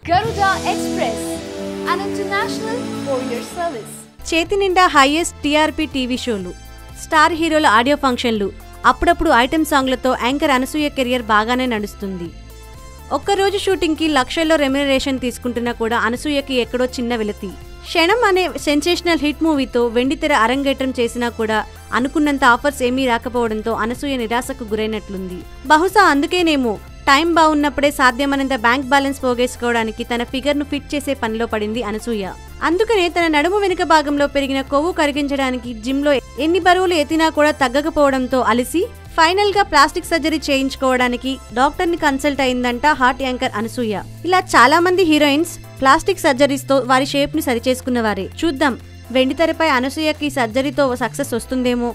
Garuda Express, an international courier service. చేతి నిండా highest TRP TV షోలు, స్టార్ హీరోల ఆడియో ఫంక్షన్లు, అప్పుడప్పుడు ఐటెం సాంగ్లతో యాంకర్ అనసూయ కెరియర్ బాగానే నడుస్తుంది. ఒక్కరోజు షూటింగ్కి లక్షల్లో రెమ్యునరేషన్ తీసుకుంటున్నా కూడా అనసూయకి ఎక్కడో చిన్న వెలతి. క్షణం అనే సెన్సేషనల్ హిట్ మూవీతో వెండితెర అరంగేట్రం చేసినా కూడా అనుకున్నంత ఆఫర్స్ ఏమీ రాకపోవడంతో అనసూయ నిరాశకు గురైనట్లుంది. బహుశా అందుకేనేమో టైం బాగున్నప్పుడే సాధ్యమనేంత బ్యాంక్ బ్యాలెన్స్ పోగేసుకోవడానికి తన ఫిగర్ను ఫిట్ చేసే పనిలో పడింది అనసూయ. అందుకనే తన నడుము వెనుక భాగంలో పెరిగిన కొవ్వు కరిగించడానికి జిమ్లో ఎన్ని బరువులు ఎత్తినా కూడా తగ్గకపోవడంతో అలిసి ఫైనల్ గా ప్లాస్టిక్ సర్జరీ చేయించుకోవడానికి డాక్టర్ ని కన్సల్ట్ అయిందంట హాట్ యాంకర్ అనసూయ. ఇలా చాలా మంది హీరోయిన్స్ ప్లాస్టిక్ సర్జరీస్ తో వారి షేప్ ని సరిచేసుకున్నవారే. చూద్దాం వెండితెరపై అనసూయకి సర్జరీతో సక్సెస్ వస్తుందేమో.